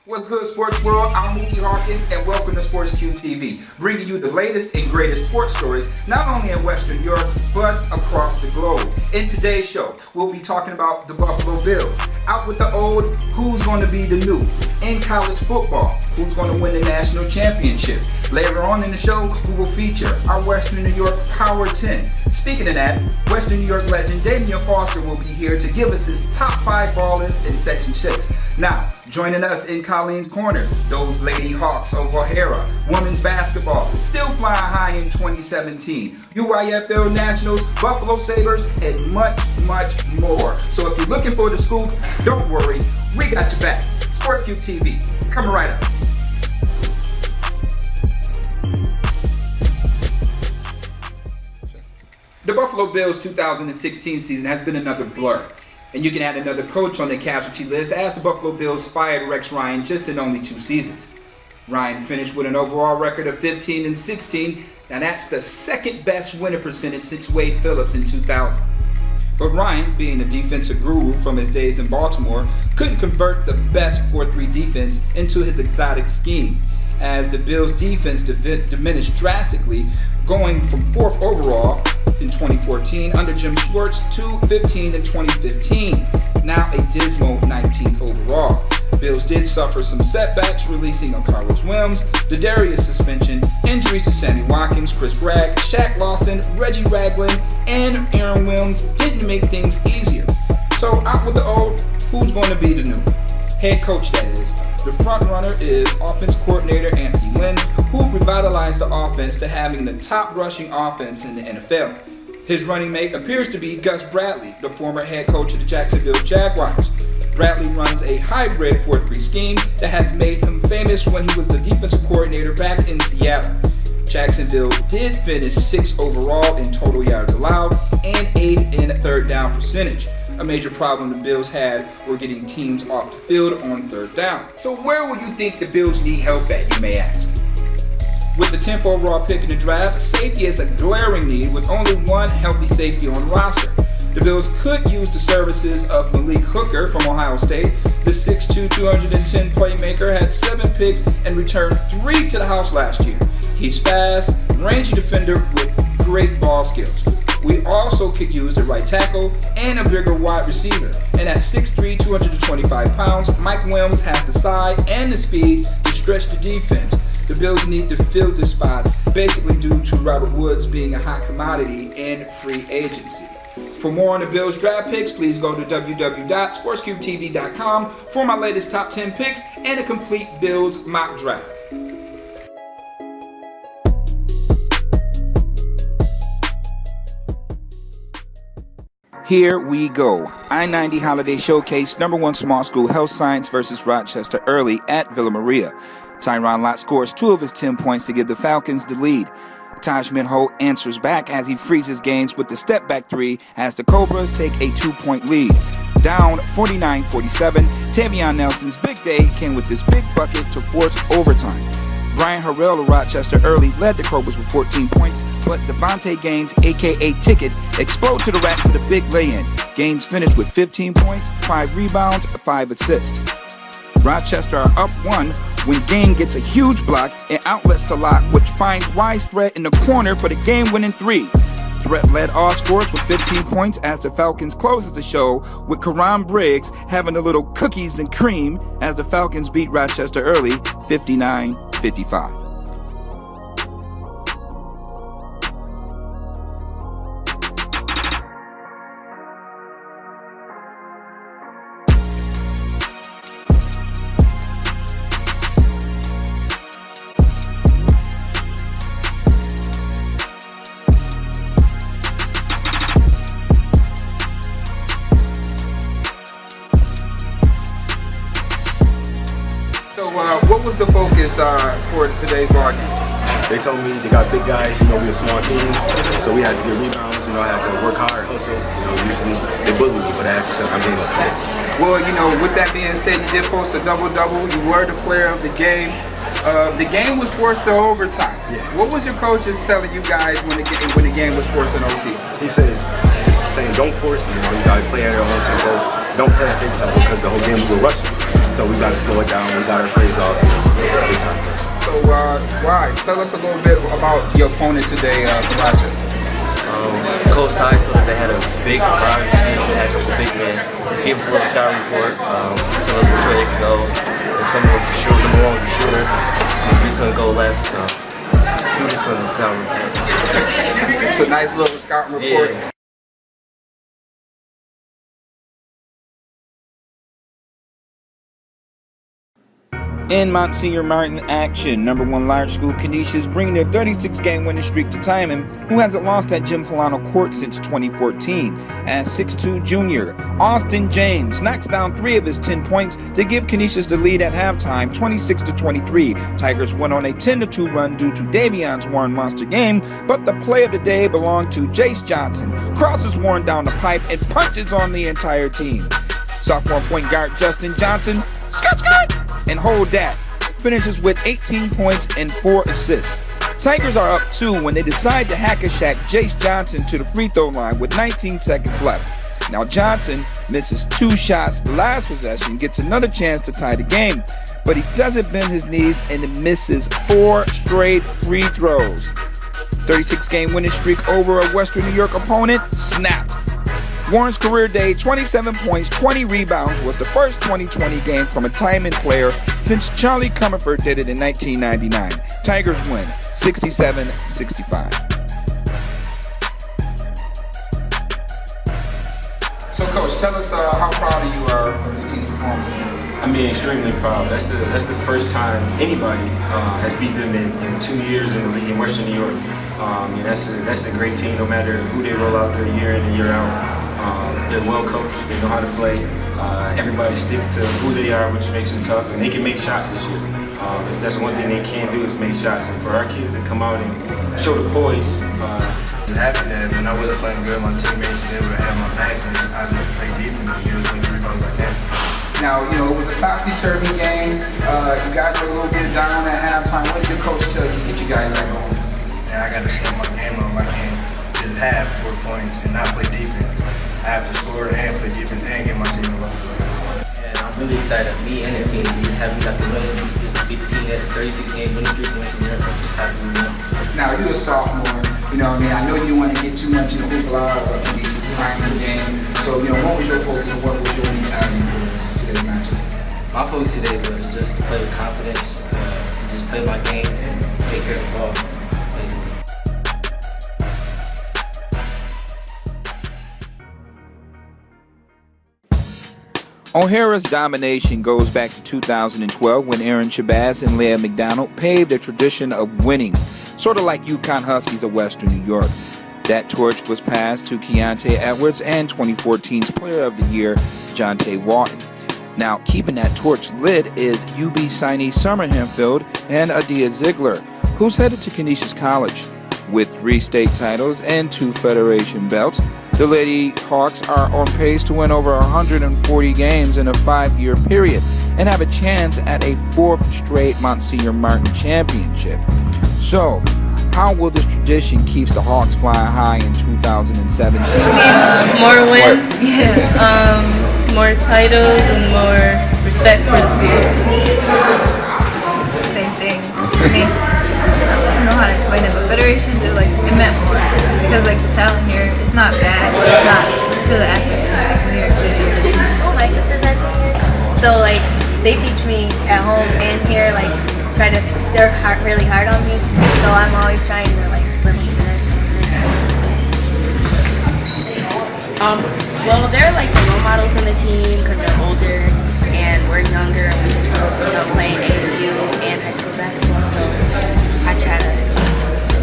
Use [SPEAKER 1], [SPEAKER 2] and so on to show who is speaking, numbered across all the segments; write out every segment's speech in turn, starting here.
[SPEAKER 1] What's good, sports world? I'm Muki Hawkins, and welcome to SportsQube TV, bringing you the latest and greatest sports stories, not only in Western Europe, but across the globe. In today's show, we'll be talking about the Buffalo Bills. Out with the old, who's going to be the new? In college football, who's going to win the national championship? Later on in the show, we will feature our Western New York Power 10. Speaking of that, Western New York legend Damian Foster will be here to give us his top 5 ballers in Section 6. Now, joining us in Colleen's Corner, those Lady Hawks of O'Hara, women's basketball, still flying high in 2017, UYFL Nationals, Buffalo Sabres, and much, much more. So if you're looking for the scoop, don't worry, we got your back. SportsQube TV, coming right up. The Buffalo Bills 2016 season has been another blur, and you can add another coach on the casualty list as the Buffalo Bills fired Rex Ryan just in only 2 seasons. Ryan finished with an overall record of 15-16. Now that's the second best winner percentage since Wade Phillips in 2000. But Ryan, being a defensive guru from his days in Baltimore, couldn't convert the best 4-3 defense into his exotic scheme, as the Bills' defense diminished drastically, going from 4th overall in 2014 under Jim Schwartz to 15th in 2015, now a dismal 19th overall. Bills did suffer some setbacks, releasing on Carlos Williams, the Darius suspension, injuries to Sammy Watkins, Chris Bragg, Shaq Lawson, Reggie Ragland, and Aaron Williams didn't make things easier. So out with the old, who's going to be the new? Head coach, that is. The front runner is offense coordinator Anthony Lynn, who revitalized the offense to having the top rushing offense in the NFL. His running mate appears to be Gus Bradley, the former head coach of the Jacksonville Jaguars. Bradley runs a hybrid 4-3 scheme that has made him famous when he was the defensive coordinator back in Seattle. Jacksonville did finish 6th overall in total yards allowed and 8th in third down percentage. A major problem the Bills had were getting teams off the field on third down. So where will you think the Bills need help at, you may ask? With the 10th overall pick in the draft, safety is a glaring need with only one healthy safety on the roster. The Bills could use the services of Malik Hooker from Ohio State. The 6'2", 210 playmaker had 7 picks and returned 3 to the house last year. He's fast, rangy defender with great ball skills. We also could use the right tackle and a bigger wide receiver. And at 6'3", 225 pounds, Mike Williams has the size and the speed to stretch the defense. The Bills need to fill this spot, basically due to Robert Woods being a hot commodity in free agency. For more on the Bills draft picks, please go to www.sportscubetv.com for my latest top 10 picks and a complete Bills mock draft. Here we go. I-90 Holiday Showcase, #1 small school health science versus Rochester Early at Villa Maria. Tyron Lott scores 2 of his 10 points to give the Falcons the lead. Taj Minho answers back as he freezes games with the step-back 3 as the Cobras take a 2-point lead. Down 49-47, Tavion Nelson's big day came with this big bucket to force overtime. Brian Harrell of Rochester Early led the Cobras with 14 points, but Devontae Gaines, a.k.a. Ticket, exploded to the rack for the big lay-in. Gaines finished with 15 points, 5 rebounds, 5 assists. Rochester are up 1 when Gain gets a huge block and outlets to Locke, which finds widespread in the corner for the game-winning 3. Brett led all scorers with 15 points as the Falcons closes the show with Karan Briggs having a little cookies and cream as the Falcons beat Rochester Early 59-55. What was the focus for today's ball game?
[SPEAKER 2] They told me they got big guys, we're a small team, so we had to get rebounds, I had to work hard, hustle. Usually they bully me, but I had to step my game up today.
[SPEAKER 1] Well, with that being said, you did post a double-double. You were the player of the game. The game was forced to overtime.
[SPEAKER 2] Yeah.
[SPEAKER 1] What was your coaches telling you guys when the game was forced in OT?
[SPEAKER 2] He said, just saying, don't force it. You gotta play at your own tempo. Don't play at their tempo because the whole game we were rushing. So we got to slow it down. We got to praise off. Big time praise.
[SPEAKER 1] So, Wise, tell us a little bit about your opponent today from Rochester.
[SPEAKER 3] Coach Ty told us they had a big Raptors team, they had a couple big men. He gave us a little scout report, told us where sure they could go. And some of them for sure, number one was a shooter, some of them couldn't go left, so he was just a scout report.
[SPEAKER 1] It's a nice little scout report.
[SPEAKER 3] Yeah.
[SPEAKER 1] In Monsignor Martin action, number 1 large school Canisius bringing their 36-game winning streak to Timon, who hasn't lost at Jim Polano Court since 2014. As 6'2 junior, Austin James knocks down 3 of his 10 points to give Canisius the lead at halftime, 26-23. Tigers went on a 10-2 run due to Davion's Warren monster game, but the play of the day belonged to Jace Johnson. Crosses Warren down the pipe and punches on the entire team. Sophomore point guard Justin Johnson, and hold that, finishes with 18 points and 4 assists. Tigers are up 2 when they decide to hack-a-shack Jace Johnson to the free throw line with 19 seconds left. Now Johnson misses 2 shots the last possession, gets another chance to tie the game, but he doesn't bend his knees and misses 4 straight free throws. 36-game winning streak over a Western New York opponent snapped. Warren's career day, 27 points, 20 rebounds, was the first 2020 game from a Timon player since Charlie Comerford did it in 1999. Tigers win 67-65. So, Coach, tell us how proud you are of your team's performance.
[SPEAKER 3] I mean, extremely proud. That's the first time anybody has beat them in 2 years in the league in Western New York. And that's a great team, no matter who they roll out there year in and year out. They're well coached, they know how to play. Everybody stick to who they are, which makes them tough, and they can make shots this year. If that's one thing they can't do is make shots. And for our kids to come out and show the poise.
[SPEAKER 2] I'm happy that when I wasn't playing good, my teammates were able to have my back, and I just played defense and get as many rebounds as I can.
[SPEAKER 1] Now, it was a topsy-turvy game. You guys were a little bit down at halftime. What did your coach tell you to get you guys back home?
[SPEAKER 2] Yeah, I got to step my game up. I can't just have 4 points and not play defense. I have to score and play defense and get my team a lot.
[SPEAKER 3] And I'm really excited. Me and the team, we just haven't got the win. Beat the team at 36-game winning streak.
[SPEAKER 1] Now, you're a sophomore. I know you don't want to get too much in the hoopla or Canisius time in the game. So, what was your focus and what was your mentality for today's matchup?
[SPEAKER 3] My focus today was just to play with confidence, just play my game and take care of the ball.
[SPEAKER 1] O'Hara's domination goes back to 2012 when Aaron Shabazz and Leah McDonald paved a tradition of winning, sort of like UConn Huskies of Western New York. That torch was passed to Keontae Edwards and 2014's Player of the Year, Jonte Walton. Now, keeping that torch lit is UB signee Summer Hempfield and Adia Ziegler, who's headed to Canisius College. With 3 state titles and 2 Federation belts, the Lady Hawks are on pace to win over 140 games in a 5-year period and have a chance at a 4th straight Monsignor Martin championship. So, how will this tradition keep the Hawks flying high in 2017?
[SPEAKER 4] More wins, more titles, and more respect for the school.
[SPEAKER 5] Same thing. I don't know how to explain it, but Federations, it meant more. Because the talent here, it's not bad. It's not to the aspects of New York City.
[SPEAKER 6] My sisters are seniors, so they teach me at home and here. They're really hard on me, so I'm always trying to live up to their
[SPEAKER 7] Well, they're the role models in the team because they're older and we're younger and we just grew up playing AAU and high school basketball, so I try to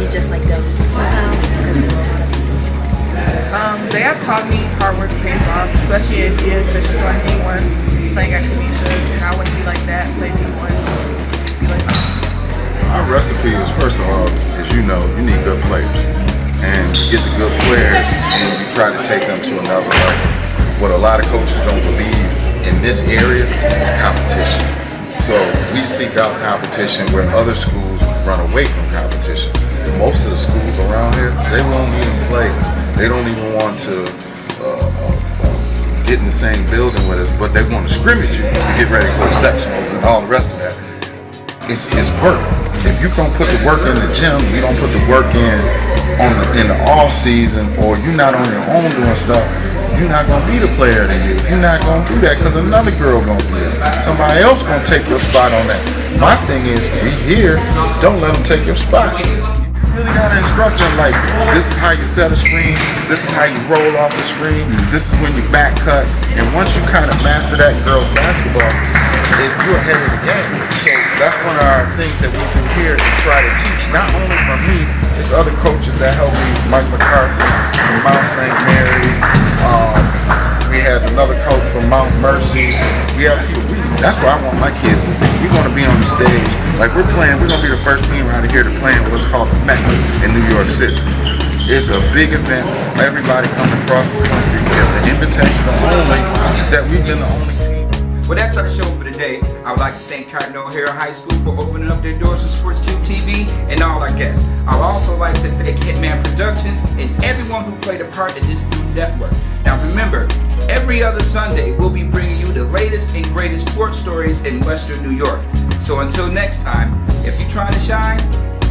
[SPEAKER 7] be just like them somehow because they're role models.
[SPEAKER 8] They have taught me hard work pays off, especially in D.of.Media on D1, playing at Canisius, and I wouldn't be like that, play D1, be like that.
[SPEAKER 9] Our recipe is, first of all, as you know, you need good players. And you get the good players and you try to take them to another level. What a lot of coaches don't believe in this area is competition. So we seek out competition where other schools run away from competition. Most of the schools around here, they won't even play us. They don't even want to get in the same building with us, but they want to scrimmage you to get ready for the sectionals and all the rest of that. It's work. If you don't put the work in the gym, you don't put the work in the off season, or you're not on your own doing stuff, you're not gonna be the player of the year. You're not gonna do that because another girl gonna do that. Somebody else gonna take your spot on that. My thing is, we here, don't let them take your spot. You really gotta instruct them, like, this is how you set a screen, this is how you roll off the screen, this is when you back cut, and once you kind of master that girls basketball, you're ahead of the game. So that's one of our things that we do here, is try to teach, not only from me, it's other coaches that help me, Mike McCarthy from Mount St. Mary's, we had another coach from Mount Mercy. That's where I want my kids to be. We want to be on the stage. Like we're going to be the first team out of here to play in what's called the Mecca in New York City. It's a big event for everybody coming across the country. It's an invitational only, that we've been the only team.
[SPEAKER 1] Well, that's our show for today. I would like to thank Cardinal O'Hara High School for opening up their doors to SportsQube TV and all our guests. I would also like to thank Hitman Productions and everyone who played a part in this new network. Now remember, every other Sunday we'll be bringing you the latest and greatest sports stories in Western New York. So until next time, if you're trying to shine,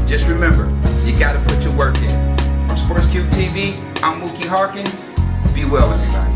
[SPEAKER 1] just remember, you got to put your work in. From SportsQube TV, I'm Muki Hawkins. Be well, everybody.